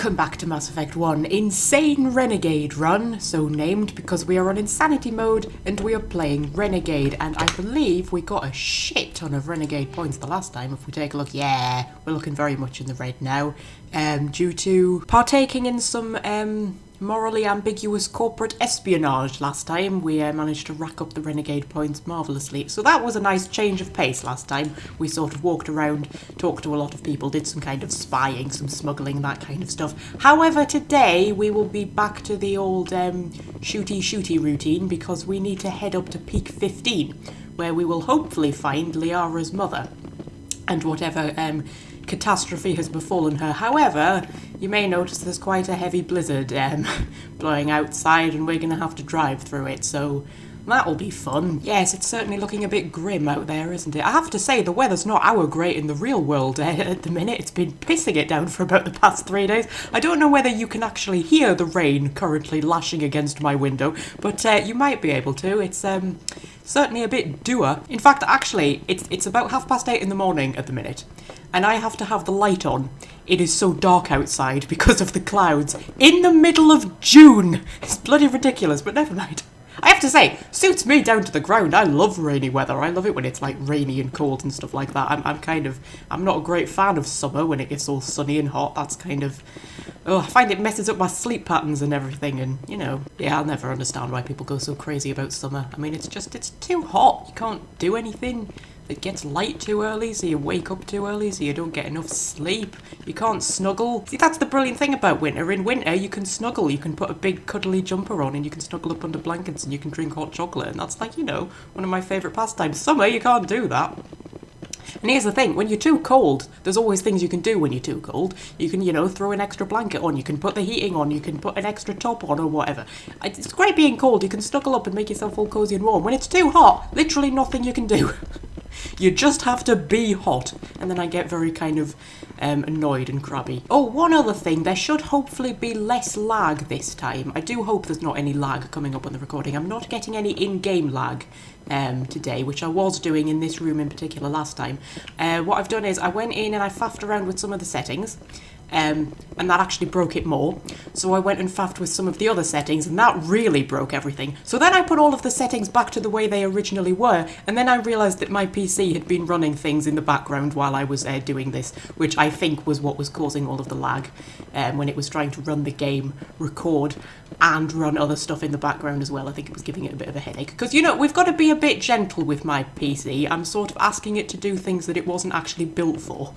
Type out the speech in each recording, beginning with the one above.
Welcome back to Mass Effect 1 Insane Renegade Run, so named because we are on Insanity mode and we are playing Renegade, and I believe we got a shit ton of Renegade points the last time. If we take a look, yeah, we're looking very much in the red now, due to partaking in some morally ambiguous corporate espionage last time. We managed to rack up the Renegade points marvellously. So that was a nice change of pace last time. We sort of walked around, talked to a lot of people, did some kind of spying, some smuggling, that kind of stuff. However, today we will be back to the old shooty routine because we need to head up to Peak 15, where we will hopefully find Liara's mother and whatever catastrophe has befallen her. However, you may notice there's quite a heavy blizzard blowing outside and we're going to have to drive through it, so that'll be fun. Yes, it's certainly looking a bit grim out there, isn't it? I have to say, the weather's not our great in the real world at the minute. It's been pissing it down for about the past 3 days. I don't know whether you can actually hear the rain currently lashing against my window, but you might be able to. It's certainly a bit dour. In fact, actually, it's about 8:30 in the morning at the minute, and I have to have the light on. It is so dark outside because of the clouds in the middle of June. It's bloody ridiculous, but never mind. I have to say, suits me down to the ground. I love rainy weather. I love it when it's like rainy and cold and stuff like that. I'm not a great fan of summer when it gets all sunny and hot. That's kind of, I find it messes up my sleep patterns and everything. And, you know, yeah, I'll never understand why people go so crazy about summer. I mean, it's too hot. You can't do anything. It gets light too early, so you wake up too early, so you don't get enough sleep. You can't snuggle. See, that's the brilliant thing about winter. In winter, you can snuggle. You can put a big cuddly jumper on and you can snuggle up under blankets and you can drink hot chocolate. And that's like, you know, one of my favourite pastimes. Summer, you can't do that. And here's the thing, when you're too cold, there's always things you can do when you're too cold. You can, you know, throw an extra blanket on, you can put the heating on, you can put an extra top on or whatever. It's great being cold, you can snuggle up and make yourself all cosy and warm. When it's too hot, literally nothing you can do. You just have to be hot. And then I get very kind of annoyed and crabby. Oh, one other thing, there should hopefully be less lag this time. I do hope there's not any lag coming up on the recording. I'm not getting any in-game lag today, which I was doing in this room in particular last time. What I've done is I went in and I faffed around with some of the settings. And that actually broke it more. So I went and faffed with some of the other settings, and that really broke everything. So then I put all of the settings back to the way they originally were, and then I realised that my PC had been running things in the background while I was doing this, which I think was what was causing all of the lag when it was trying to run the game, record, and run other stuff in the background as well. I think it was giving it a bit of a headache. Because, you know, we've got to be a bit gentle with my PC. I'm sort of asking it to do things that it wasn't actually built for.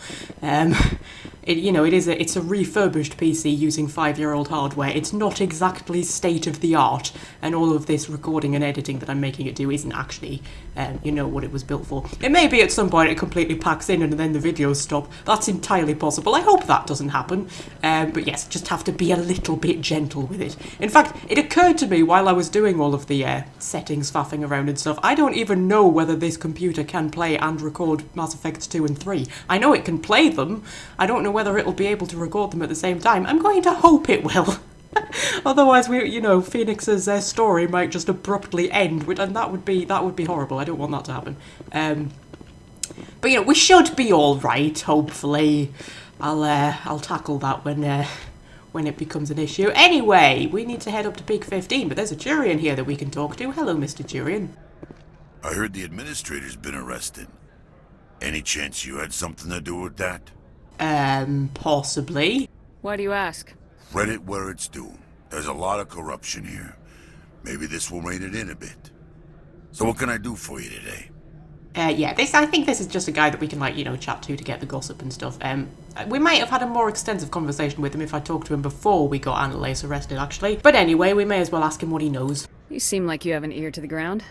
It's a refurbished PC using 5-year-old hardware. It's not exactly state-of-the-art, and all of this recording and editing that I'm making it do isn't actually, what it was built for. It may be at some point it completely packs in and then the videos stop. That's entirely possible. I hope that doesn't happen. But yes, just have to be a little bit gentle with it. In fact, it occurred to me while I was doing all of the settings, faffing around and stuff, I don't even know whether this computer can play and record Mass Effect 2 and 3. I know it can play them. I don't know whether it'll be able to record them at the same time. I'm going to hope it will. Otherwise, Phoenix's story might just abruptly end, and that would be horrible. I don't want that to happen. But you know, we should be all right. Hopefully, I'll tackle that when it becomes an issue. Anyway, we need to head up to Peak 15, but there's a Turian here that we can talk to. Hello, Mr. Turian. I heard the administrator's been arrested. Any chance you had something to do with that? Possibly. Why do you ask? Credit where it's due. There's a lot of corruption here. Maybe this will rein it in a bit. So what can I do for you today? I think this is just a guy that we can, chat to get the gossip and stuff. We might have had a more extensive conversation with him if I talked to him before we got Annalise arrested, actually. But anyway, we may as well ask him what he knows. You seem like you have an ear to the ground.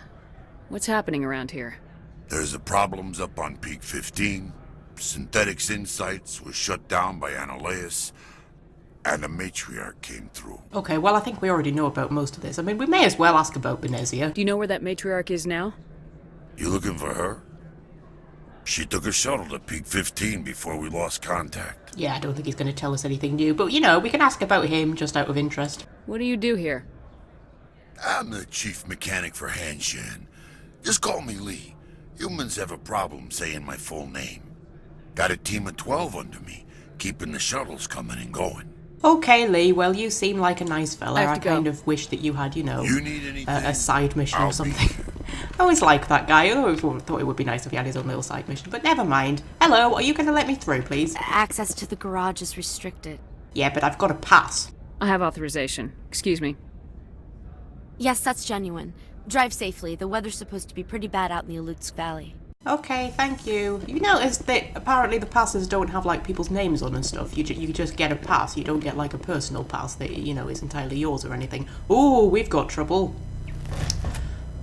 What's happening around here? There's the problems up on Peak 15. Synthetics Insights was shut down by Annalise, and the matriarch came through. Okay, well, I think we already know about most of this. I mean, we may as well ask about Benezia. Do you know where that matriarch is now? You looking for her? She took a shuttle to Peak 15 before we lost contact. Yeah, I don't think he's going to tell us anything new, but, we can ask about him just out of interest. What do you do here? I'm the chief mechanic for Hanshan. Just call me Lee. Humans have a problem saying my full name. Got a team of 12 under me, keeping the shuttles coming and going. Okay, Lee, well, you seem like a nice fella. I have I to go. kind of wish that you had, you know, You need anything? a side mission I'll or be something. here. I always liked that guy. I always thought it would be nice if he had his own little side mission, but never mind. Hello, are you going to let me through, please? Access to the garage is restricted. Yeah, but I've got a pass. I have authorization. Excuse me. Yes, that's genuine. Drive safely. The weather's supposed to be pretty bad out in the Alutsk Valley. Okay, thank you. You noticed that apparently the passes don't have, like, people's names on and stuff. You just get a pass. You don't get, like, a personal pass that, you know, is entirely yours or anything. Ooh, we've got trouble.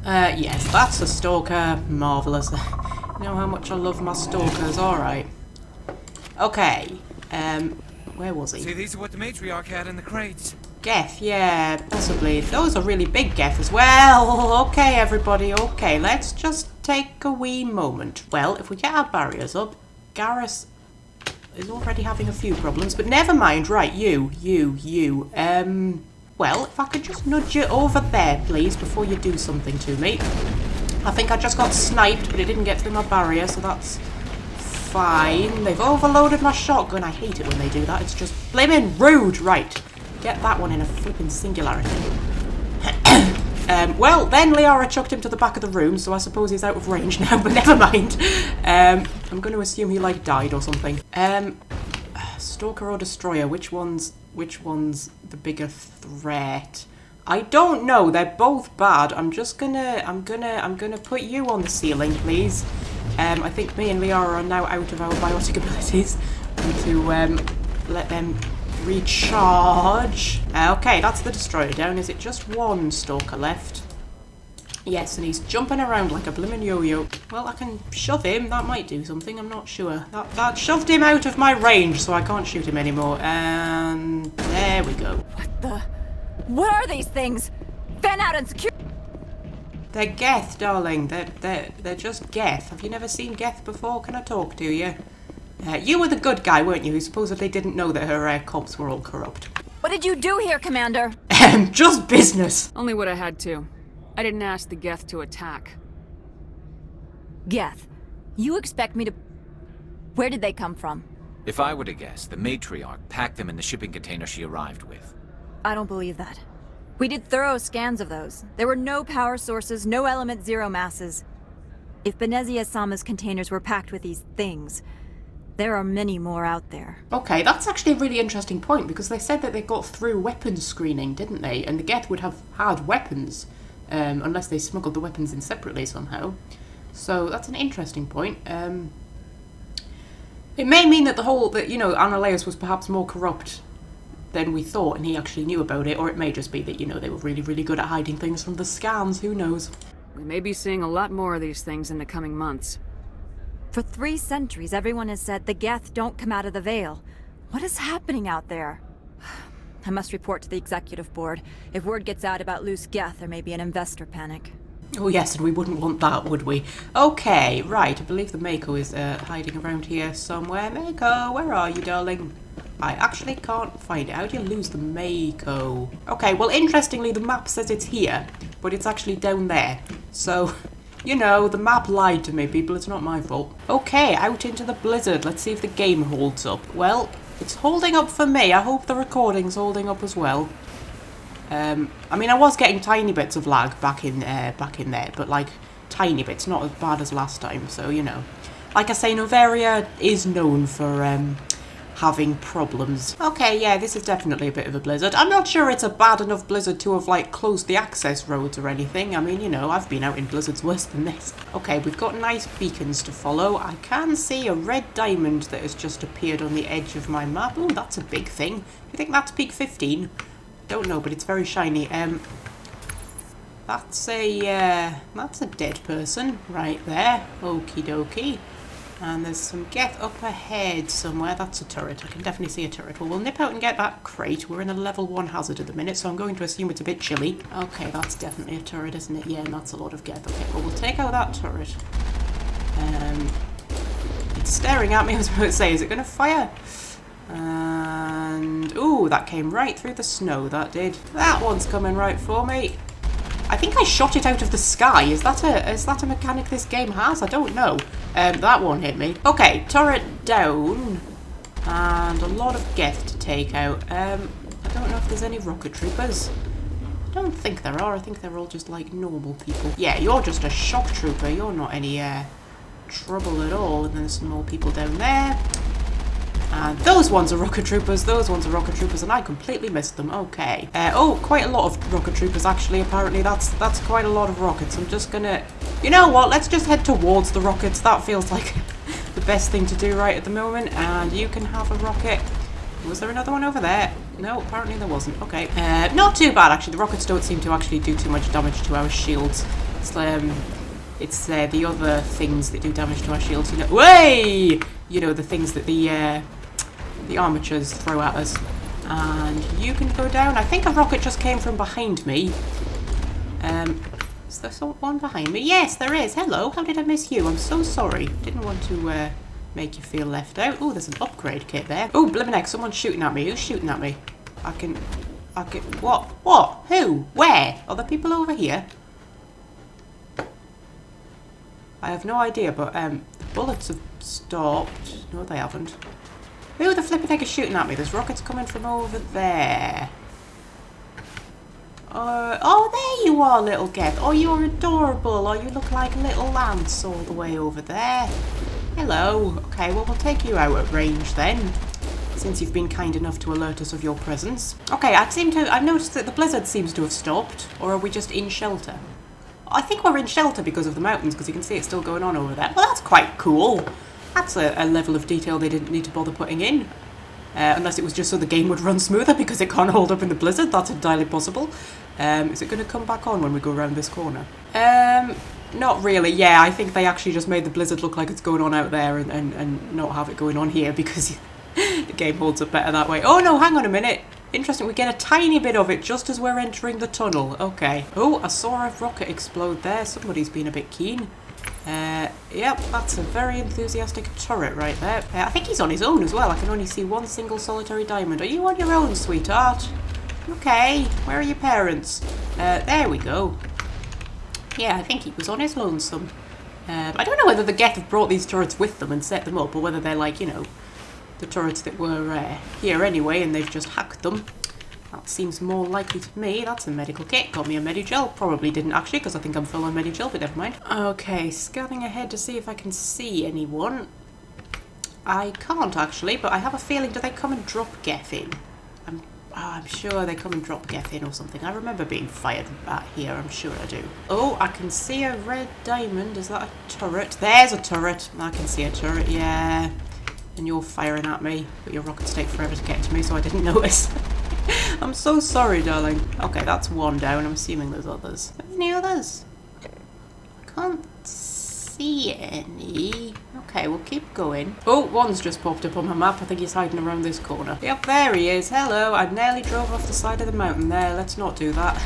Yes, that's a stalker. Marvellous. You know how much I love my stalkers. Alright. Okay. Where was he? See, these are what the matriarch had in the crates. Geth, yeah, possibly. Those are really big Geth as well. Okay, everybody, okay. Let's just take a wee moment. Well, if we get our barriers up, Garrus is already having a few problems, but never mind. Right, you. Well, if I could just nudge you over there, please, before you do something to me. I think I just got sniped, but it didn't get through my barrier, so that's fine. They've overloaded my shotgun. I hate it when they do that. It's just blimmin' rude. Right. Get that one in a flipping singularity. Well, then Liara chucked him to the back of the room, so I suppose he's out of range now, but never mind. I'm going to assume he, like, died or something. Stalker or Destroyer, which one's the bigger threat? I don't know. They're both bad. I'm gonna put you on the ceiling, please. I think me and Liara are now out of our biotic abilities. I need to let them recharge. Okay, that's the Destroyer down. Is it just one Stalker left? Yes, and he's jumping around like a blimmin' yo-yo. Well, I can shove him. That might do something. I'm not sure. That shoved him out of my range, so I can't shoot him anymore. And there we go. What are these things? Fan out and secure. They're Geth, darling. They're just Geth. Have you never seen Geth before? Can I talk to you? You were the good guy, weren't you, who supposedly didn't know that her cops were all corrupt? What did you do here, Commander? Just business. Only what I had to. I didn't ask the Geth to attack. Geth, you expect me to... Where did they come from? If I were to guess, the matriarch packed them in the shipping container she arrived with. I don't believe that. We did thorough scans of those. There were no power sources, no element zero masses. If Benezia Sama's containers were packed with these things, there are many more out there. Okay, that's actually a really interesting point, because they said that they got through weapons screening, didn't they? And the Geth would have had weapons, unless they smuggled the weapons in separately somehow. So that's an interesting point. It may mean that Analeus was perhaps more corrupt than we thought, and he actually knew about it, or it may just be that, they were really, really good at hiding things from the scans. Who knows? We may be seeing a lot more of these things in the coming months. For 3 centuries, everyone has said the Geth don't come out of the Veil. What is happening out there? I must report to the executive board. If word gets out about loose Geth, there may be an investor panic. Oh yes, and we wouldn't want that, would we? Okay, right, I believe the Mako is hiding around here somewhere. Mako, where are you, darling? I actually can't find it. How do you lose the Mako? Okay, well, interestingly, the map says it's here, but it's actually down there. So... the map lied to me, people. It's not my fault. Okay, out into the blizzard. Let's see if the game holds up. Well, it's holding up for me. I hope the recording's holding up as well. I mean, I was getting tiny bits of lag back in there, but like tiny bits, not as bad as last time. So like I say, Novaria is known for having problems. Okay, yeah, this is definitely a bit of a blizzard. I'm not sure it's a bad enough blizzard to have, like, closed the access roads or anything. I mean, I've been out in blizzards worse than this. Okay, we've got nice beacons to follow. I can see a red diamond that has just appeared on the edge of my map. Oh, that's a big thing. You think that's peak 15? Don't know, but it's very shiny. That's a dead person right there. Okie dokie. And there's some Geth up ahead somewhere. That's a turret. I can definitely see a turret. Well, we'll nip out and get that crate. We're in a level 1 hazard at the minute, so I'm going to assume it's a bit chilly. Okay, that's definitely a turret, isn't it? Yeah, and that's a lot of Geth. Okay, well, we'll take out that turret. It's staring at me. I was about to say, is it going to fire? And... ooh, that came right through the snow, that did. That one's coming right for me. I think I shot it out of the sky. Is that a mechanic this game has? I don't know. That one hit me. Okay, turret down. And a lot of Geth to take out? I don't know if there's any rocket troopers. I don't think there are. I think they're all just like normal people. Yeah, you're just a shock trooper. You're not any trouble at all. And then there's some more people down there. And those ones are rocket troopers. Those ones are rocket troopers, and I completely missed them. Okay. Oh, quite a lot of rocket troopers actually. Apparently, that's quite a lot of rockets. I'm just gonna. You know what? Let's just head towards the rockets. That feels like the best thing to do right at the moment. And you can have a rocket. Was there another one over there? No, apparently there wasn't. Okay. Not too bad actually. The rockets don't seem to actually do too much damage to our shields. It's the other things that do damage to our shields. You know, way. You know, the things that the armatures throw at us. And you can go down. I think a rocket just came from behind me. Is there one behind me? Yes, there is. Hello, how did I miss you? I'm so sorry. Didn't want to make you feel left out. Oh, there's an upgrade kit there. Oh, blimmin' heck, someone's shooting at me. Who's shooting at me? I can, what? What? Who? Where? Are there people over here? I have no idea, but the bullets have stopped. No, they haven't. Who the flippin' heck is shooting at me? There's rockets coming from over there. Oh, there you are, little Geth. Oh, you're adorable. Oh, you look like little Lance all the way over there. Hello. Okay, well, we'll take you out at range then, since you've been kind enough to alert us of your presence. Okay, I've noticed that the blizzard seems to have stopped, or are we just in shelter? I think we're in shelter because of the mountains, because you can see it's still going on over there. Well, that's quite cool. That's a level of detail they didn't need to bother putting in. Unless it was just so the game would run smoother because it can't hold up in the blizzard. That's entirely possible. Is it going to come back on when we go around this corner? Not really. Yeah, I think they actually just made the blizzard look like it's going on out there and not have it going on here because the game holds up better that way. Oh no, hang on a minute. Interesting, we get a tiny bit of it just as we're entering the tunnel. Okay. Oh, I saw a rocket explode there. Somebody's been a bit keen. Yep, that's a very enthusiastic turret right there. I think he's on his own as well. I can only see one single solitary diamond. Are you on your own, sweetheart? Okay, where are your parents? There we go. Yeah, I think he was on his lonesome. I don't know whether the Geth have brought these turrets with them and set them up, or whether they're like, you know, the turrets that were here anyway and they've just hacked them. That seems more likely to me. That's a medical kit. Got me a Medigel. Probably didn't actually, because I think I'm full on Medigel, but never mind. Okay, scanning ahead to see if I can see anyone. I can't actually, but I have a feeling, do they come and drop Geth in? I'm sure they come and drop Geth in or something. I remember being fired at here, I'm sure I do. Oh, I can see a red diamond. Is that a turret? There's a turret. I can see a turret, yeah. And you're firing at me, but your rockets take forever to get to me, so I didn't notice. I'm so sorry, darling. Okay, that's one down. I'm assuming there's others. Any others? I can't see any. Okay, we'll keep going. Oh, one's just popped up on my map. I think he's hiding around this corner. Yep, there he is. Hello. I nearly drove off the side of the mountain there. Let's not do that.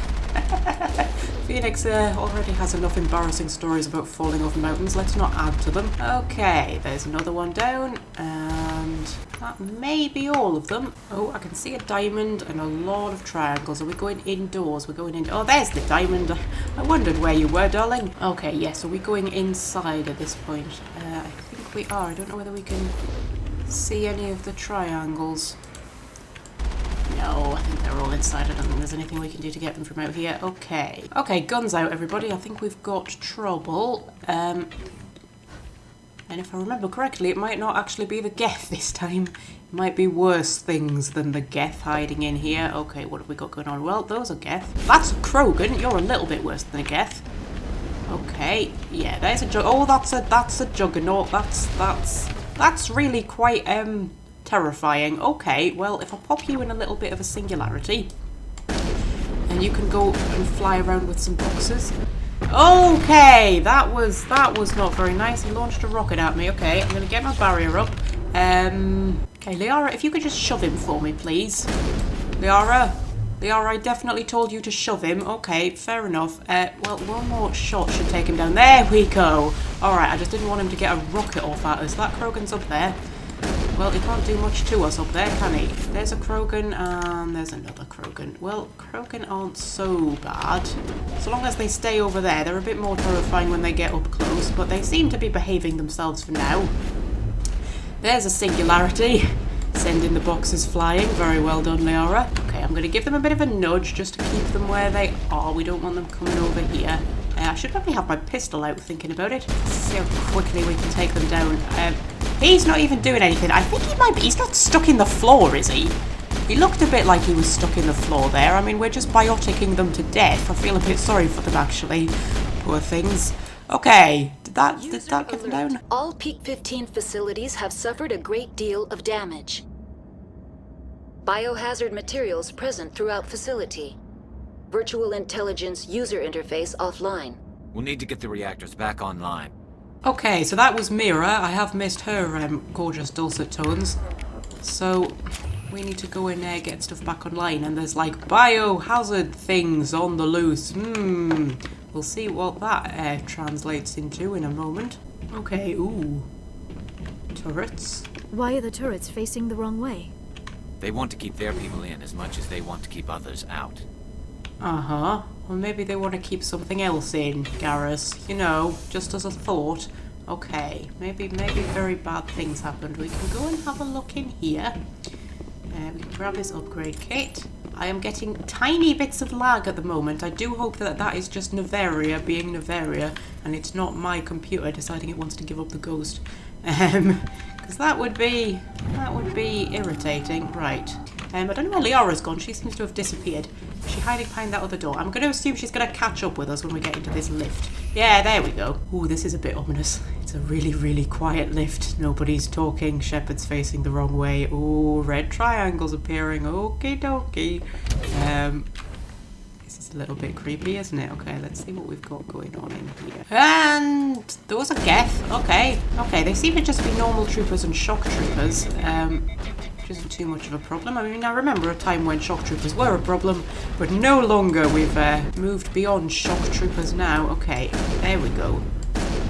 Phoenix already has enough embarrassing stories about falling off mountains. Let's not add to them. Okay, there's another one down, and that may be all of them. Oh, I can see a diamond and a lot of triangles. Are we going indoors? We're going in. Oh, there's the diamond. I wondered where you were, darling. Okay, yes, are we going inside at this point? I think we are. I don't know whether we can see any of the triangles. No, I think they're all inside. I don't think there's anything we can do to get them from out here. Okay. Okay, guns out, everybody. I think we've got trouble. And if I remember correctly, it might not actually be the Geth this time. It might be worse things than the Geth hiding in here. Okay, what have we got going on? Well, those are Geth. That's a Krogan. You're a little bit worse than a Geth. Okay. Yeah, there's a oh, that's a Juggernaut. That's really quite terrifying. Okay, well, if I pop you in a little bit of a singularity, and you can go and fly around with some boxes. Okay, that was not very nice. He launched a rocket at me. Okay, I'm gonna get my barrier up. Okay, Liara, if you could just shove him for me, please. Liara, I definitely told you to shove him. Okay, fair enough. Well, one more shot should take him down. There we go. Alright, I just didn't want him to get a rocket off at us. That Krogan's up there. Well, he can't do much to us up there, can he? There's a Krogan, and there's another Krogan. Well, Krogan aren't so bad. So long as they stay over there. They're a bit more terrifying when they get up close, but they seem to be behaving themselves for now. There's a singularity. Sending the boxes flying. Very well done, Liara. Okay, I'm going to give them a bit of a nudge just to keep them where they are. We don't want them coming over here. I should probably have my pistol out thinking about it. Let's see how quickly we can take them down. He's not even doing anything. I think he might be. He's not stuck in the floor, is he? He looked a bit like he was stuck in the floor there. I mean, we're just bioticking them to death. I feel a bit sorry for them, actually. Poor things. Okay, did that get them down? All Peak 15 facilities have suffered a great deal of damage. Biohazard materials present throughout facility. Virtual intelligence user interface offline. We'll need to get the reactors back online. Okay, so that was Mira. I have missed her gorgeous dulcet tones. So we need to go in there, get stuff back online, and there's like biohazard things on the loose. We'll see what that translates into in a moment. Okay, ooh. Turrets. Why are the turrets facing the wrong way? They want to keep their people in as much as they want to keep others out. Uh-huh. Well, maybe they want to keep something else in, Garrus. You know, just as a thought. Okay, maybe very bad things happened. We can go and have a look in here. We can grab this upgrade kit. I am getting tiny bits of lag at the moment. I do hope that that is just Nevaria being Nevaria, and it's not my computer deciding it wants to give up the ghost. Because that would be irritating. Right. I don't know where Liara's gone. She seems to have disappeared. Is she hiding behind that other door? I'm going to assume she's going to catch up with us when we get into this lift. Yeah, there we go. Ooh, this is a bit ominous. It's a really, really quiet lift. Nobody's talking. Shepard's facing the wrong way. Ooh, red triangles appearing. Okie dokie. This is a little bit creepy, isn't it? Okay, let's see what we've got going on in here. And those are Geth. Okay. Okay, they seem to just be normal troopers and shock troopers. Which isn't too much of a problem. I mean, I remember a time when shock troopers were a problem, but no longer. We've moved beyond shock troopers now. Okay, there we go.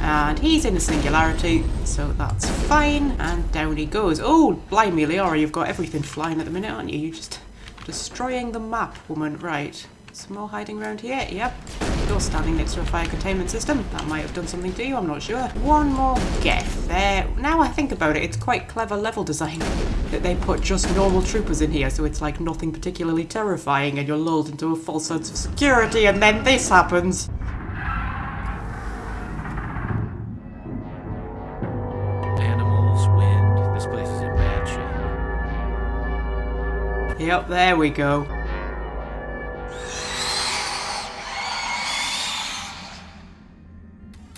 And he's in a singularity, so that's fine. And down he goes. Oh, blimey, Liara, you've got everything flying at the minute, aren't you? You're just destroying the map, woman. Right. Some more hiding around here. Yep. You're standing next to a fire containment system. That might have done something to you, I'm not sure. One more Geth there. Now I think about it, it's quite clever level design that they put just normal troopers in here, so it's like nothing particularly terrifying and you're lulled into a false sense of security, and then this happens. Animals, wind, this place is in bad shape. Yep, there we go.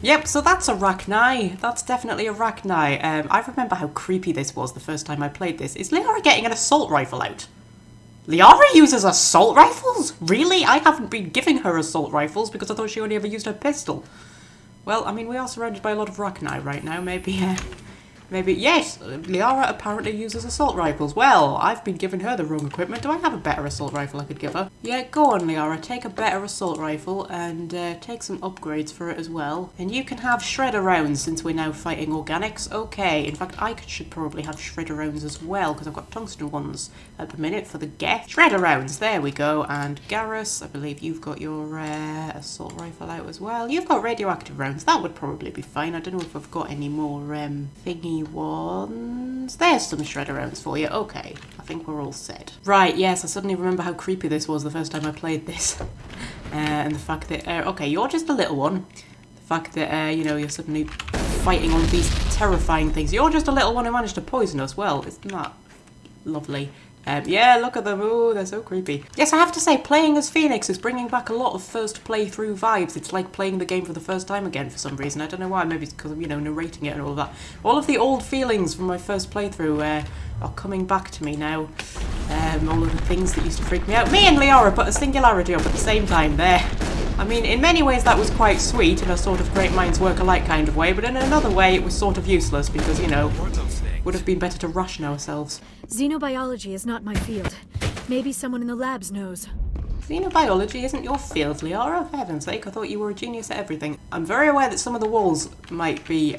Yep, so that's a Rachni. That's definitely a Rachni. I remember how creepy this was the first time I played this. Is Liara getting an assault rifle out? Liara uses assault rifles? Really? I haven't been giving her assault rifles because I thought she only ever used her pistol. Well, I mean, we are surrounded by a lot of Rachni right now. Maybe, yes, Liara apparently uses assault rifles. Well, I've been giving her the wrong equipment. Do I have a better assault rifle I could give her? Yeah, go on, Liara. Take a better assault rifle and take some upgrades for it as well. And you can have shredder rounds since we're now fighting organics. Okay, in fact, I should probably have shredder rounds as well because I've got tungsten ones at the minute for the Geth. Shredder rounds, there we go. And Garrus, I believe you've got your assault rifle out as well. You've got radioactive rounds. That would probably be fine. I don't know if I've got any more thingy ones. There's some shredder rounds for you. Okay, I think we're all set. Right, yes, I suddenly remember how creepy this was the first time I played this. And the fact that, okay, you're just a little one. The fact that, you know, you're suddenly fighting all these terrifying things. You're just a little one who managed to poison us. Well, isn't that lovely? Yeah, look at them. Oh, they're so creepy. Yes, I have to say, playing as Phoenix is bringing back a lot of first playthrough vibes. It's like playing the game for the first time again for some reason. I don't know why. Maybe it's because I'm, you know, narrating it and all of that. All of the old feelings from my first playthrough are coming back to me now. All of the things that used to freak me out. Me and Liara put a singularity up at the same time there. I mean, in many ways that was quite sweet in a sort of great minds work alike kind of way, but in another way it was sort of useless because, you know, would have been better to ration ourselves. Xenobiology is not my field. Maybe someone in the labs knows. Xenobiology isn't your field, Liara. For heaven's sake, I thought you were a genius at everything. I'm very aware that some of the walls might be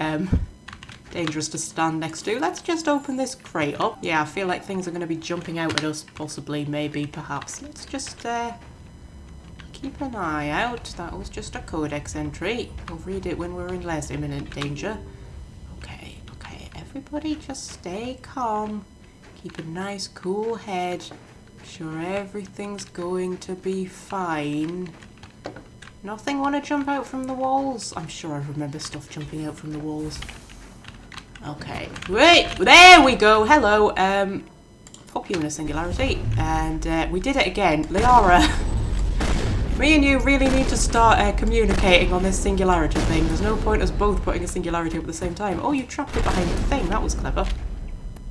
dangerous to stand next to. Let's just open this crate up. Yeah, I feel like things are going to be jumping out at us, possibly, maybe, perhaps. Let's just keep an eye out. That was just a codex entry. We'll read it when we're in less imminent danger. Okay, everybody just stay calm. Keep a nice cool head. Sure everything's going to be fine. Nothing want to jump out from the walls? I'm sure I remember stuff jumping out from the walls. Okay. Wait! There we go! Hello! Fuck you in a singularity. And we did it again. Liara! Me and you really need to start communicating on this singularity thing. There's no point us both putting a singularity up at the same time. Oh, you trapped it behind the thing. That was clever.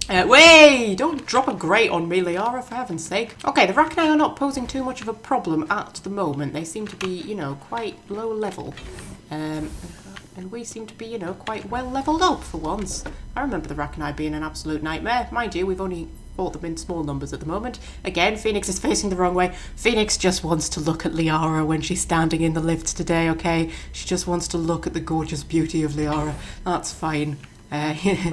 Wait! Don't drop a grate on me, Liara, for heaven's sake. Okay, the Rachni are not posing too much of a problem at the moment. They seem to be, you know, quite low level. And we seem to be, you know, quite well leveled up for once. I remember the Rachni being an absolute nightmare. Mind you, we've only fought them in small numbers at the moment. Again, Phoenix is facing the wrong way. Phoenix just wants to look at Liara when she's standing in the lift today, okay? She just wants to look at the gorgeous beauty of Liara. That's fine.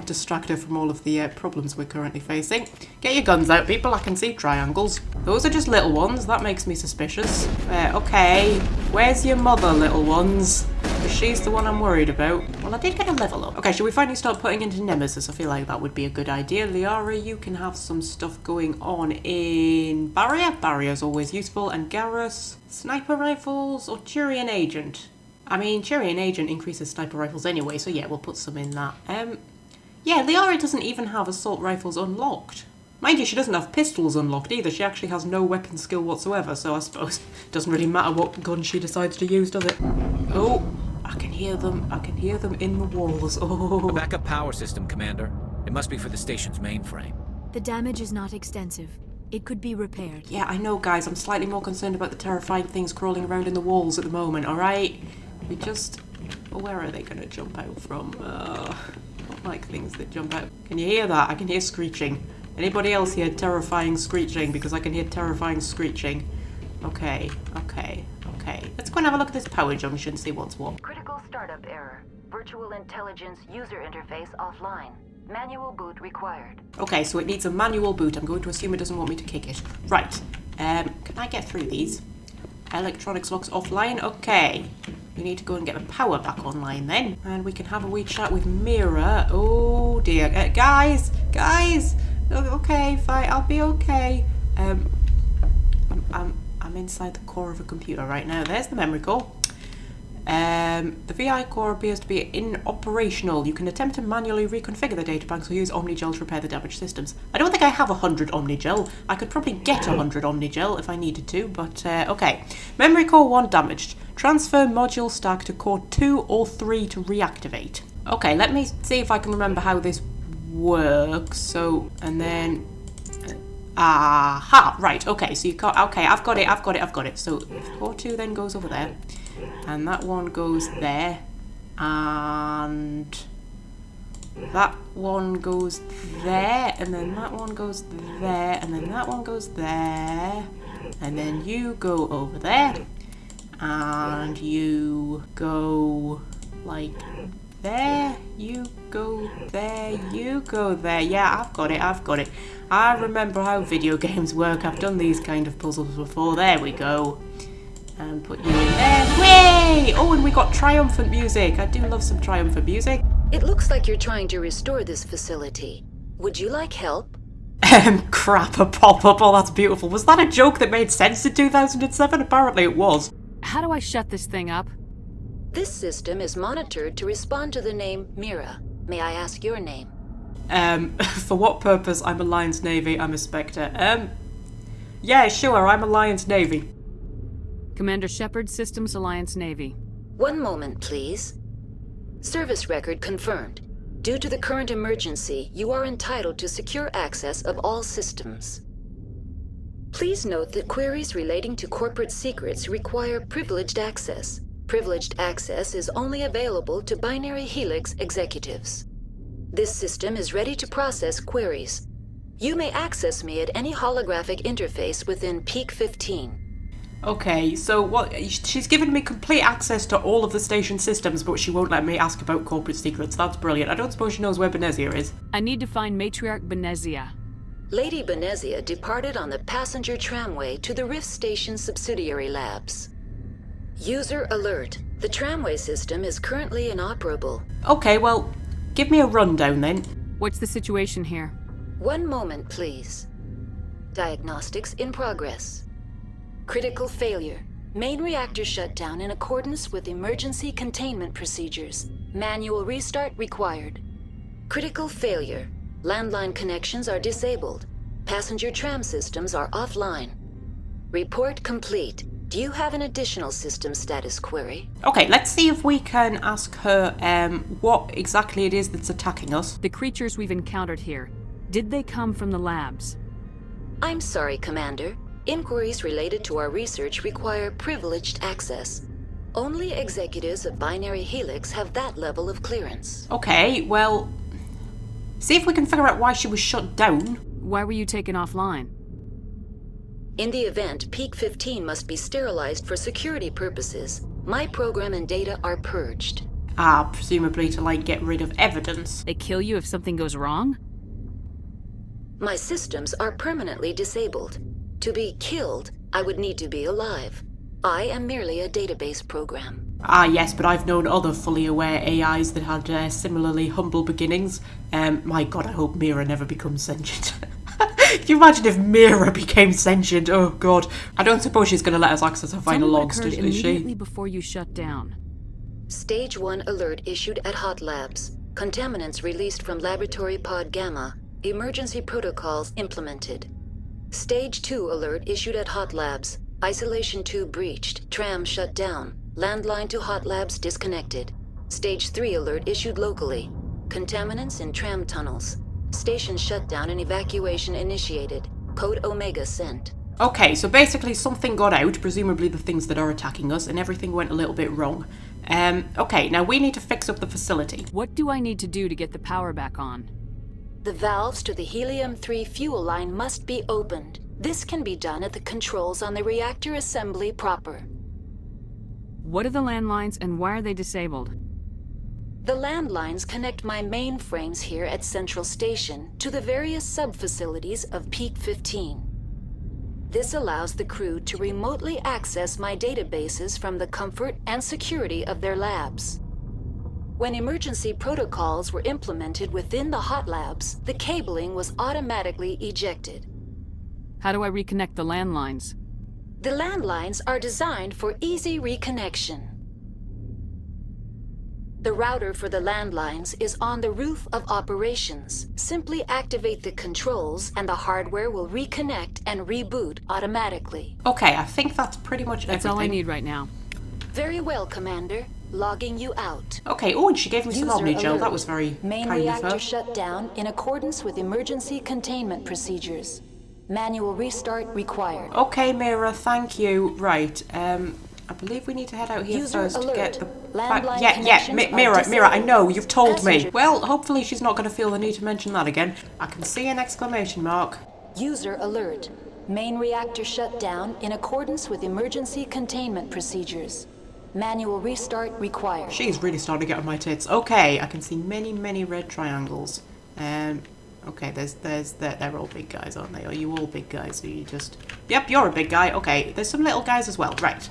Distract her from all of the problems we're currently facing. Get your guns out, people. I can see triangles. Those are just little ones. That makes me suspicious. Okay. Where's your mother, little ones? She's the one I'm worried about. Well, I did get a level up. Okay, should we finally start putting into Nemesis? I feel like that would be a good idea. Liara, you can have some stuff going on in Barrier. Barrier's always useful. And Garrus, sniper rifles or Turian Agent? I mean, Turian Agent increases sniper rifles anyway, so yeah, we'll put some in that. Yeah, Liara doesn't even have assault rifles unlocked. Mind you, she doesn't have pistols unlocked either. She actually has no weapon skill whatsoever, so I suppose it doesn't really matter what gun she decides to use, does it? Oh, I can hear them. I can hear them in the walls. Oh. A backup power system, Commander. It must be for the station's mainframe. The damage is not extensive. It could be repaired. Yeah, I know, guys. I'm slightly more concerned about the terrifying things crawling around in the walls at the moment, alright? We just... Where are they going to jump out from? I don't like things that jump out. Can you hear that? I can hear screeching. Anybody else hear terrifying screeching? Because I can hear terrifying screeching. Okay, okay, okay. Let's go and have a look at this power junction, see what's what. Critical startup error. Virtual intelligence user interface offline. Manual boot required. Okay, so it needs a manual boot. I'm going to assume it doesn't want me to kick it. Right. Can I get through these? Electronics locks offline. Okay. We need to go and get the power back online then. And we can have a wee chat with Mira. Oh dear. Guys! Guys! Okay, fine. I'll be okay. I'm inside the core of a computer right now. There's the memory core. The VI core appears to be inoperational. You can attempt to manually reconfigure the databanks or use Omnigel to repair the damaged systems. I don't think I have 100 Omnigel. I could probably get 100 Omnigel if I needed to, but okay. Memory core 1 damaged. Transfer module stack to core 2 or 3 to reactivate. Okay, let me see if I can remember how this works. So, and then... aha! Right, okay, so you can't... Okay, I've got it. So, core 2 then goes over there. And that one goes there, and that one goes there, and then that one goes there, and then that one goes there, and then you go over there, and you go like there, you go there, you go there. Yeah, I've got it. I remember how video games work. I've done these kind of puzzles before. There we go. And put you in there. Way! Oh, and we got triumphant music. I do love some triumphant music. It looks like you're trying to restore this facility. Would you like help? Crap, a pop-up. Oh, that's beautiful. Was that a joke that made sense in 2007? Apparently it was. How do I shut this thing up? This system is monitored to respond to the name Mira. May I ask your name? For what purpose? I'm Alliance Navy. I'm a Spectre. Yeah, sure. I'm Alliance Navy. Commander Shepard, Systems Alliance Navy. One moment, please. Service record confirmed. Due to the current emergency, you are entitled to secure access of all systems. Please note that queries relating to corporate secrets require privileged access. Privileged access is only available to Binary Helix executives. This system is ready to process queries. You may access me at any holographic interface within Peak 15. Okay, so what? She's given me complete access to all of the station systems, but she won't let me ask about corporate secrets. That's brilliant. I don't suppose she knows where Benezia is. I need to find Matriarch Benezia. Lady Benezia departed on the passenger tramway to the Rift Station subsidiary labs. User alert. The tramway system is currently inoperable. Okay, well, give me a rundown then. What's the situation here? One moment, please. Diagnostics in progress. Critical failure. Main reactor shut down in accordance with emergency containment procedures. Manual restart required. Critical failure. Landline connections are disabled. Passenger tram systems are offline. Report complete. Do you have an additional system status query? Okay, let's see if we can ask her what exactly it is that's attacking us. The creatures we've encountered here, did they come from the labs? I'm sorry, Commander. Inquiries related to our research require privileged access. Only executives of Binary Helix have that level of clearance. Okay, well, see if we can figure out why she was shut down. Why were you taken offline? In the event, Peak 15 must be sterilized for security purposes. My program and data are purged. Ah, presumably to, like, get rid of evidence. They kill you if something goes wrong? My systems are permanently disabled. To be killed, I would need to be alive. I am merely a database program. Ah, yes, but I've known other fully aware AIs that had similarly humble beginnings. My god, I hope Mira never becomes sentient. Can you imagine if Mira became sentient? Oh god. I don't suppose she's going to let us access her final logs, is immediately she? before you shut down. Stage 1 alert issued at Hot Labs. Contaminants released from Laboratory Pod Gamma. Emergency protocols implemented. Stage 2 alert issued at Hot Labs. Isolation tube breached. Tram shut down. Landline to Hot Labs disconnected. Stage 3 alert issued locally. Contaminants in tram tunnels. Station shutdown and evacuation initiated. Code Omega sent. Okay, so basically something got out, presumably the things that are attacking us, and everything went a little bit wrong. Okay, now we need to fix up the facility. What do I need to do to get the power back on? The valves to the Helium-3 fuel line must be opened. This can be done at the controls on the reactor assembly proper. What are the landlines and why are they disabled? The landlines connect my mainframes here at Central Station to the various sub-facilities of Peak 15. This allows the crew to remotely access my databases from the comfort and security of their labs. When emergency protocols were implemented within the hot labs, the cabling was automatically ejected. How do I reconnect the landlines? The landlines are designed for easy reconnection. The router for the landlines is on the roof of operations. Simply activate the controls and the hardware will reconnect and reboot automatically. Okay, I think that's pretty much everything. That's all I need right now. Very well, Commander. Logging you out. Okay, oh, and she gave me some User Omni-Gel. alert. That was very Main kind of reactor her. shut down in accordance with emergency containment procedures. Manual restart required. Okay, Mira, thank you. Right, I believe we need to head out here User first alert. to get the... Landline yeah, connections are Mira, I know, you've told me. Passenger- Well, hopefully she's not going to feel the need to mention that again. I can see an exclamation mark. User alert. Main reactor shut down in accordance with emergency containment procedures. Manual restart required. She's really starting to get on my tits. Okay, I can see many red triangles. Okay, they're all big guys, aren't they? Are you all big guys? Are you just... Yep, you're a big guy. Okay, there's some little guys as well. Right.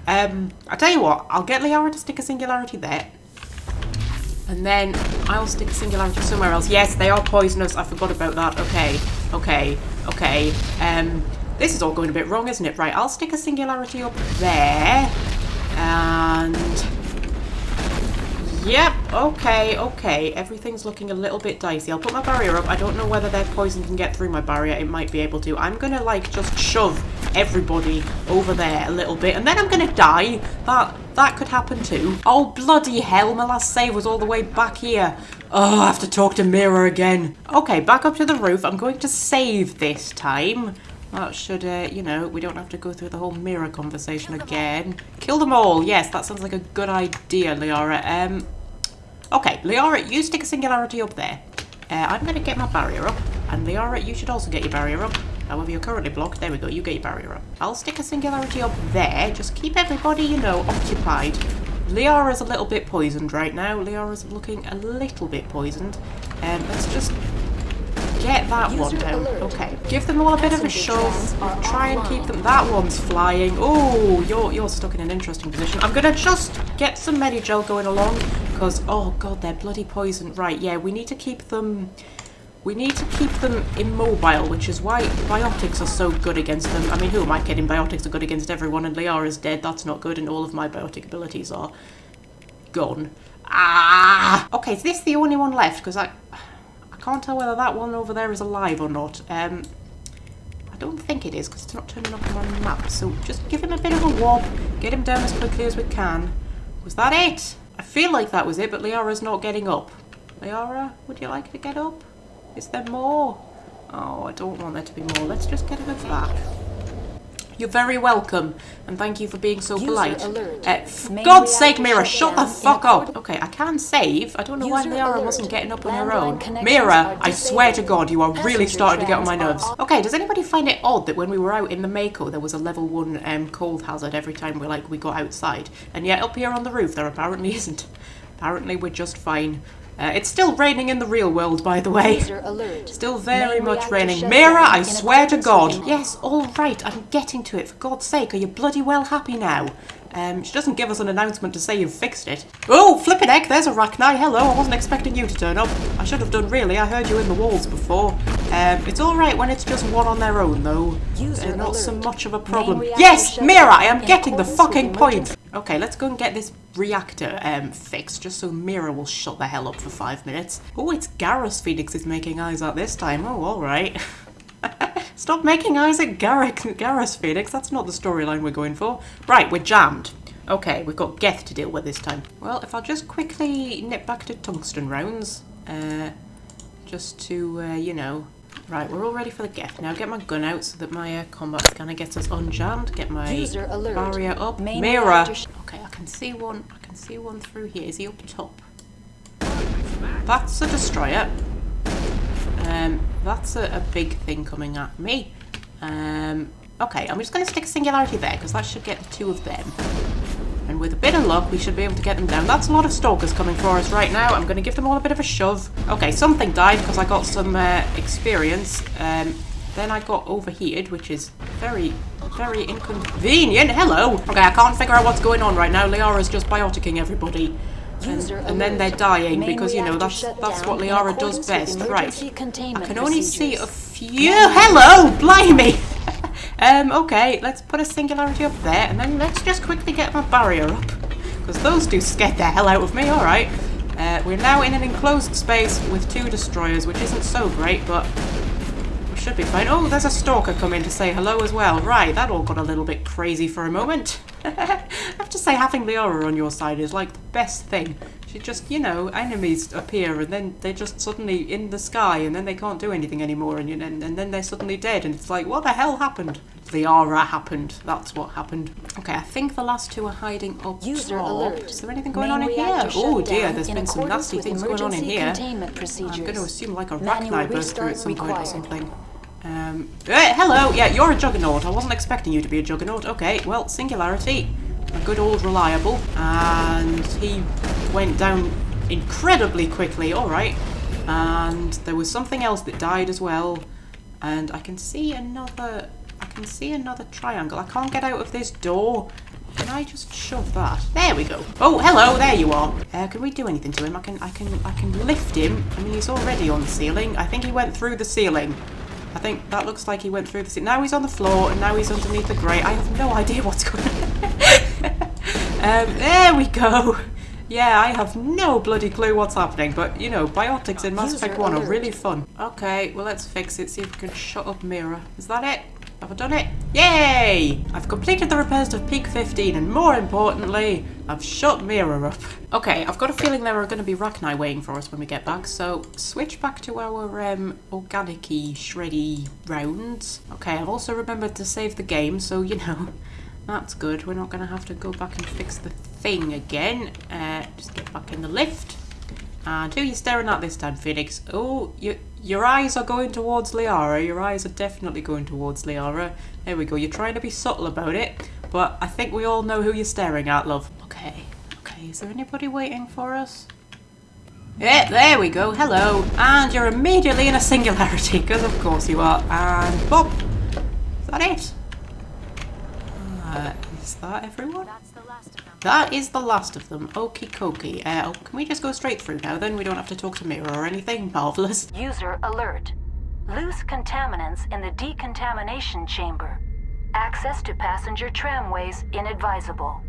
I'll tell you what, I'll get Liara to stick a singularity there. And then I'll stick a singularity somewhere else. Yes, they are poisonous. I forgot about that. Okay. This is all going a bit wrong, isn't it? Right, I'll stick a singularity up there. And... Yep, okay. Everything's looking a little bit dicey. I'll put my barrier up. I don't know whether their poison can get through my barrier. It might be able to. I'm gonna, like, just shove everybody over there a little bit. And then I'm gonna die. That could happen too. Oh, bloody hell. My last save was all the way back here. Oh, I have to talk to Mira again. Okay, back up to the roof. I'm going to save this time. That should, you know, we don't have to go through the whole Mira conversation again. Kill them all. Yes, that sounds like a good idea, Liara. Okay, Liara, you stick a singularity up there. I'm going to get my barrier up. And Liara, you should also get your barrier up. However, you're currently blocked. There we go, you get your barrier up. I'll stick a singularity up there. Just keep everybody, you know, occupied. Liara's a little bit poisoned right now. Liara's looking a little bit poisoned. Let's just... get that one down. Okay. Give them all a bit of a shove. Try and keep them... That one's flying. Oh, you're stuck in an interesting position. I'm going to just get some Medigel going along. Because, oh god, they're bloody poisoned. Right, yeah, we need to keep them... We need to keep them immobile, which is why biotics are so good against them. I mean, who am I kidding? Biotics are good against everyone, and Liara's dead. That's not good, and all of my biotic abilities are gone. Ah! Okay, is this the only one left? Because I can't tell whether that one over there is alive or not. I don't think it is, because it's not turning up on my map. So just give him a bit of a warp, get him down as quickly as we can. Was that it? I feel like that was it, but Liara's not getting up. Liara, would you like to get up? Is there more? Oh, I don't want there to be more. Let's just get rid of that. You're very welcome, and thank you for being so polite. For God's sake, Mira, shut the fuck up! Okay, I can save. I don't know why Liara wasn't getting up on her own. Mira, I swear to God, you are really starting to get on my nerves. Okay, does anybody find it odd that when we were out in the Mako, there was a level 1 cold hazard every time we got outside? And yet up here on the roof, there apparently isn't. Apparently we're just fine. It's still raining in the real world, by the way. Still very much raining. Mira, I swear to God. Yes, all right, I'm getting to it. For God's sake, are you bloody well happy now? She doesn't give us an announcement to say you've fixed it. Oh, flippin' heck, there's a Rachni. Hello, I wasn't expecting you to turn up. I should have done, really. I heard you in the walls before. It's alright when it's just one on their own, though. They're not so much of a problem. Yes, Mira, I am getting the fucking point. Okay, let's go and get this reactor fixed, just so Mira will shut the hell up for 5 minutes. Oh, it's Garrus Phoenix is making eyes at this time. Oh, alright. Stop making eyes at Garrus Phoenix. That's not the storyline we're going for. Right, we're jammed. Okay, we've got Geth to deal with this time. Well, if I'll just quickly nip back to tungsten rounds. Just to, you know. Right, we're all ready for the Geth. Now get my gun out so that my combat scanner gets us unjammed. Get my barrier up. Mira! Okay, I can see one. I can see one through here. Is he up top? That's a destroyer. That's a big thing coming at me. Okay, I'm just going to stick a singularity there, because that should get the 2 of them. And with a bit of luck, we should be able to get them down. That's a lot of stalkers coming for us right now. I'm going to give them all a bit of a shove. Okay, something died, because I got some experience. Then I got overheated, which is very, very inconvenient. Hello! Okay, I can't figure out what's going on right now. Liara's just bioticking everybody. And then they're dying because, you know, that's what Liara does best. Right. I can only see a few. Hello! Blimey! Okay, let's put a singularity up there, and then let's just quickly get my barrier up. Because those do scared the hell out of me, alright. We're now in an enclosed space with 2 destroyers, which isn't so great, but we should be fine. Oh, there's a stalker coming to say hello as well. Right, that all got a little bit crazy for a moment. I have to say, having Liara on your side is like the best thing. She just, you know, enemies appear and then they're just suddenly in the sky and then they can't do anything anymore and then they're suddenly dead and it's like, what the hell happened? Liara happened. That's what happened. Okay, I think the last 2 are hiding up top. Is there anything going on in here? Oh dear, there's been some nasty things going on in here. I'm going to assume like a Rachni burst through at some point or something. Hello! Yeah, you're a Juggernaut. I wasn't expecting you to be a Juggernaut. Okay, well, singularity. A good old reliable. And he went down incredibly quickly. Alright. And there was something else that died as well. And I can see another triangle. I can't get out of this door. Can I just shove that? There we go. Oh, hello, there you are. Can we do anything to him? I can lift him. I mean, he's already on the ceiling. I think he went through the ceiling. I think that looks like he went through the ceiling. Now he's on the floor, and now he's underneath the grate. I have no idea what's going on. There we go. Yeah, I have no bloody clue what's happening, but, you know, biotics in Mass Effect 1 are really fun. Okay, well, let's fix it, see if we can shut up Mira. Is that it? Have I done it? Yay! I've completed the repairs to Peak 15, and more importantly, I've shut Mira up. Okay, I've got a feeling there are going to be Rachni waiting for us when we get back, so switch back to our organic-y, shreddy rounds. Okay, I've also remembered to save the game, so, you know, that's good. We're not going to have to go back and fix the thing again. Just get back in the lift. And who are you staring at this time, Phoenix? Oh, your eyes are going towards Liara. Your eyes are definitely going towards Liara. There we go. You're trying to be subtle about it, but I think we all know who you're staring at, love. Okay. Okay, is there anybody waiting for us? Yeah, there we go. Hello. And you're immediately in a singularity, because of course you are. And pop. Is that it? Is that everyone? That's the last of them. That is the last of them. Okie dokie. Can we just go straight through now then? We don't have to talk to Mirror or anything? Marvellous. User alert. Loose contaminants in the decontamination chamber. Access to passenger tramways inadvisable.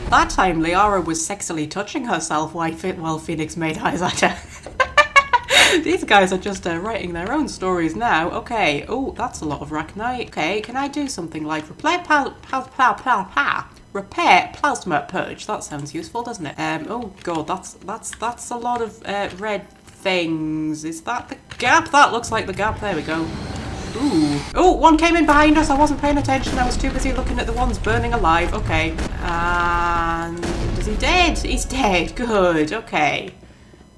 That time Liara was sexily touching herself while Phoenix made eyes at her. These guys are just writing their own stories now. Okay. Oh, that's a lot of Rachni. Okay, can I do something like repair plasma purge? That sounds useful, doesn't it? Oh god, that's a lot of red things. Is that the gap? That looks like the gap. There we go. Ooh. Oh, one came in behind us. I wasn't paying attention. I was too busy looking at the ones burning alive. Okay. And is he dead? He's dead. Good. Okay.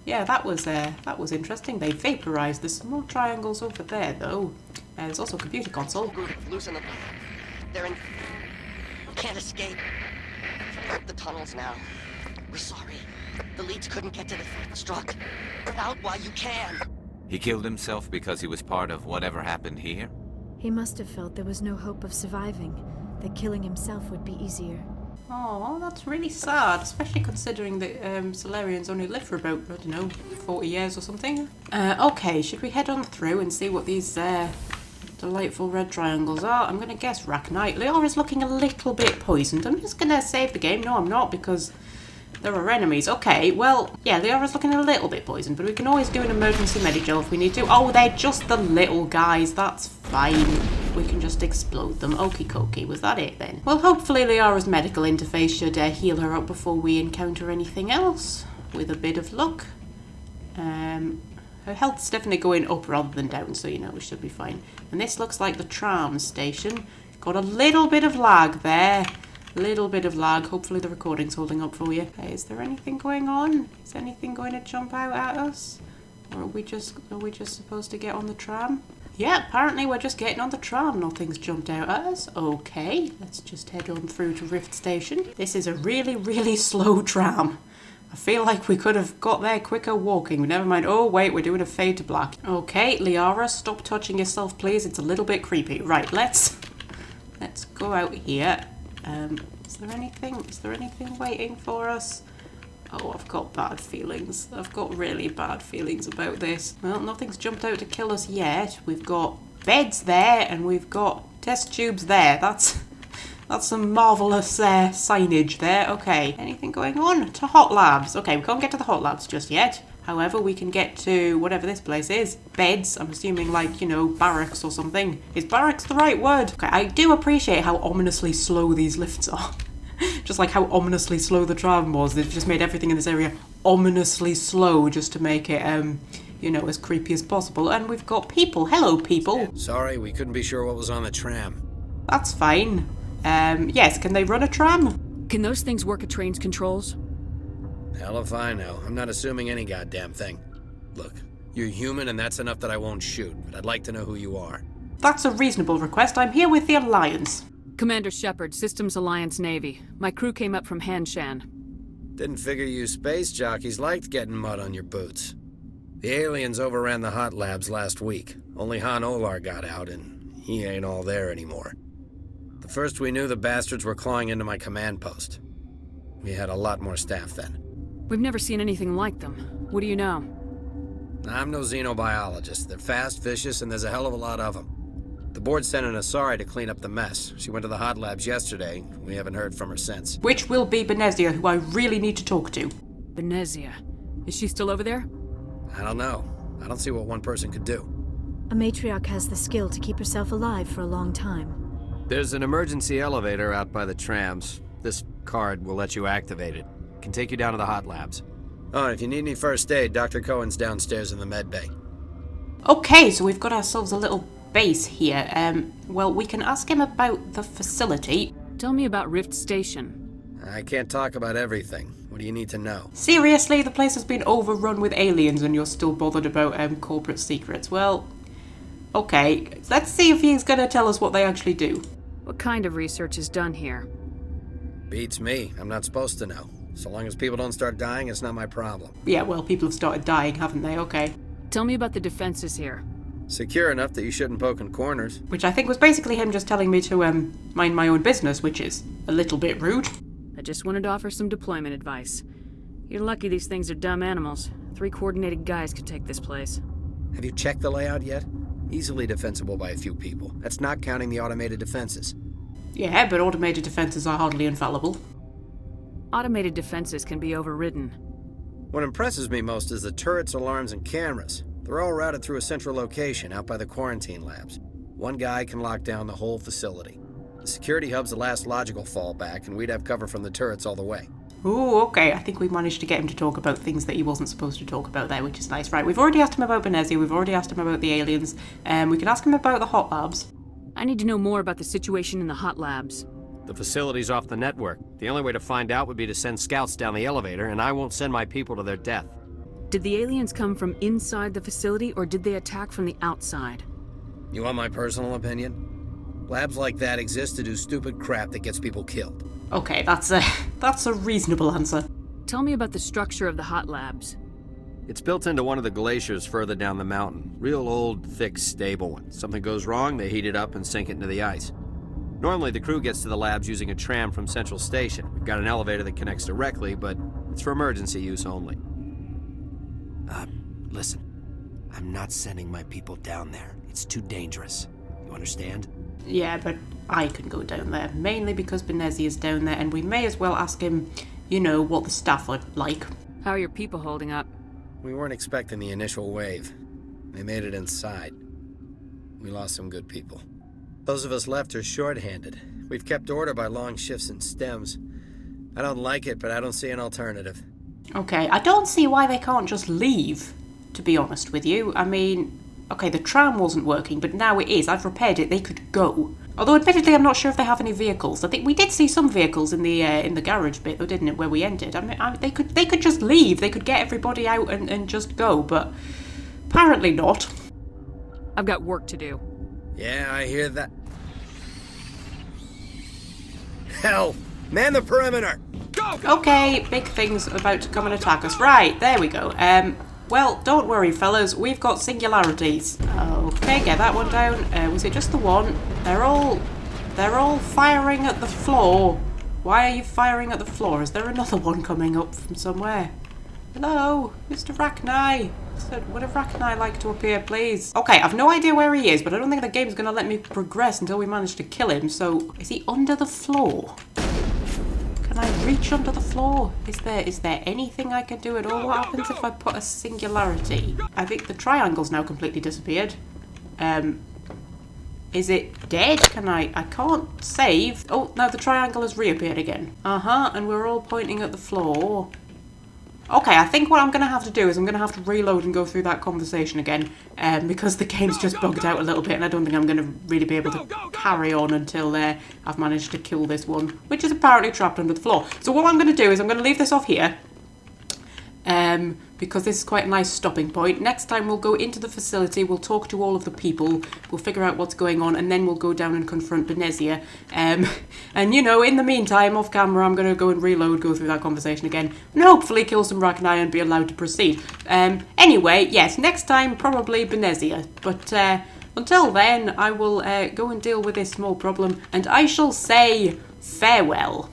Yeah, that was interesting. They vaporized. There's some more triangles over there, though. There's also a computer console. Loosen them. They're in. Can't escape. The tunnels now. We're sorry. The leads couldn't get to the struck. Get out while you can. He killed himself because he was part of whatever happened here? He must have felt there was no hope of surviving, that killing himself would be easier. Oh, that's really sad, especially considering that Solarians only live for about, I don't know, 40 years or something. Okay, should we head on through and see what these delightful red triangles are? I'm going to guess Rachni. Liara's looking a little bit poisoned. I'm just going to save the game. No, I'm not, because there are enemies. Okay, well, yeah, Liara's looking a little bit poisoned, but we can always do an emergency medical if we need to. Oh, they're just the little guys. That's fine. We can just explode them. Okie dokie. Was that it then? Well, hopefully Liara's medical interface should heal her up before we encounter anything else. With a bit of luck. Her health's definitely going up rather than down, so you know we should be fine. And this looks like the tram station. Got a little bit of lag there. Little bit of lag. Hopefully the recording's holding up for you. Hey, is there anything going on? Is anything going to jump out at us? Or are we just supposed to get on the tram? Yeah, apparently we're just getting on the tram. Nothing's jumped out at us. Okay, let's just head on through to Rift Station. This is a really, really slow tram. I feel like we could have got there quicker walking. Never mind. Oh, wait, we're doing a fade to black. Okay, Liara, stop touching yourself, please. It's a little bit creepy. Right, let's go out here. Is there anything waiting for us? Oh, I've got bad feelings. I've got really bad feelings about this. Well, nothing's jumped out to kill us yet. We've got beds there and we've got test tubes there. That's some marvellous signage there. Okay, anything going on? To hot labs. Okay, we can't get to the hot labs just yet. However, we can get to whatever this place is. Beds, I'm assuming like, you know, barracks or something. Is barracks the right word? Okay, I do appreciate how ominously slow these lifts are. Just like how ominously slow the tram was. They've just made everything in this area ominously slow just to make it, you know, as creepy as possible. And we've got people. Hello, people. Sorry, we couldn't be sure what was on the tram. That's fine. Yes, can they run a tram? Can those things work at train's controls? Hell if I know. I'm not assuming any goddamn thing. Look, you're human and that's enough that I won't shoot, but I'd like to know who you are. That's a reasonable request. I'm here with the Alliance. Commander Shepard, Systems Alliance Navy. My crew came up from Hanshan. Didn't figure you space jockeys liked getting mud on your boots. The aliens overran the hot labs last week. Only Han Olar got out, and he ain't all there anymore. The first we knew, the bastards were clawing into my command post. We had a lot more staff then. We've never seen anything like them. What do you know? I'm no xenobiologist. They're fast, vicious, and there's a hell of a lot of them. The board sent an Asari to clean up the mess. She went to the hot labs yesterday. We haven't heard from her since. Which will be Benezia, who I really need to talk to. Benezia. Is she still over there? I don't know. I don't see what one person could do. A matriarch has the skill to keep herself alive for a long time. There's an emergency elevator out by the trams. This card will let you activate it. Can take you down to the hot labs. Oh, and if you need any first aid, Dr. Cohen's downstairs in the med bay. Okay, so we've got ourselves a little base here. Well, we can ask him about the facility. Tell me about Rift Station. I can't talk about everything. What do you need to know? Seriously, the place has been overrun with aliens and you're still bothered about corporate secrets. Well, okay, let's see if he's gonna tell us what they actually do. What kind of research is done here? Beats me. I'm not supposed to know. So long as people don't start dying, it's not my problem. Yeah, well, people have started dying, haven't they? Okay. Tell me about the defenses here. Secure enough that you shouldn't poke in corners. Which I think was basically him just telling me to mind my own business, which is a little bit rude. I just wanted to offer some deployment advice. You're lucky these things are dumb animals. 3 coordinated guys could take this place. Have you checked the layout yet? Easily defensible by a few people. That's not counting the automated defenses. Yeah, but automated defenses are hardly infallible. Automated defenses can be overridden. What impresses me most is the turrets, alarms, and cameras. They're all routed through a central location out by the quarantine labs. One guy can lock down the whole facility. The security hub's the last logical fallback, and we'd have cover from the turrets all the way. Ooh, okay. I think we managed to get him to talk about things that he wasn't supposed to talk about there, which is nice. Right, we've already asked him about Benezia, we've already asked him about the aliens, we can ask him about the hot labs. I need to know more about the situation in the hot labs. The facility's off the network. The only way to find out would be to send scouts down the elevator, and I won't send my people to their death. Did the aliens come from inside the facility, or did they attack from the outside? You want my personal opinion? Labs like that exist to do stupid crap that gets people killed. Okay, that's a reasonable answer. Tell me about the structure of the hot labs. It's built into one of the glaciers further down the mountain. Real old, thick, stable one. Something goes wrong, they heat it up and sink it into the ice. Normally, the crew gets to the labs using a tram from Central Station. We've got an elevator that connects directly, but it's for emergency use only. Listen. I'm not sending my people down there. It's too dangerous. You understand? Yeah, but I can go down there, mainly because Benezia's down there, and we may as well ask him, you know, what the staff are like. How are your people holding up? We weren't expecting the initial wave. They made it inside. We lost some good people. Those of us left are short-handed. We've kept order by long shifts and stems. I don't like it, but I don't see an alternative. Okay, I don't see why they can't just leave, to be honest with you. I mean, okay, the tram wasn't working, but now it is. I've repaired it. They could go. Although, admittedly, I'm not sure if they have any vehicles. I think we did see some vehicles in the garage bit, though, didn't it, where we ended? I mean, they could just leave. They could get everybody out and just go, but apparently not. I've got work to do. Yeah, I hear that. Hell! Man the perimeter! Go! Okay, big thing's about to come and attack us. Right, there we go. Well, don't worry, fellas. We've got singularities. Okay, get that one down. Was it just the one? They're all firing at the floor. Why are you firing at the floor? Is there another one coming up from somewhere? Hello, Mr. Rachni. Would a Rachni like to appear, please? Okay, I've no idea where he is, but I don't think the game's going to let me progress until we manage to kill him. So, is he under the floor? Can I reach under the floor? Is there anything I can do at all? What happens if I put a singularity? I think the triangle's now completely disappeared. Is it dead? I can't save. Oh, no, the triangle has reappeared again. And we're all pointing at the floor. Okay, I think what I'm going to have to do is I'm going to have to reload and go through that conversation again, because the game's just bugged out a little bit, and I don't think I'm going to really be able to carry on until I've managed to kill this one, which is apparently trapped under the floor. So what I'm going to do is I'm going to leave this off here, because this is quite a nice stopping point. Next time we'll go into the facility, we'll talk to all of the people, we'll figure out what's going on, and then we'll go down and confront Benezia. And you know, in the meantime, off camera, I'm going to go and reload, go through that conversation again, and hopefully kill some Rachni and be allowed to proceed. Anyway, yes, next time, probably Benezia. But until then, I will go and deal with this small problem, and I shall say farewell.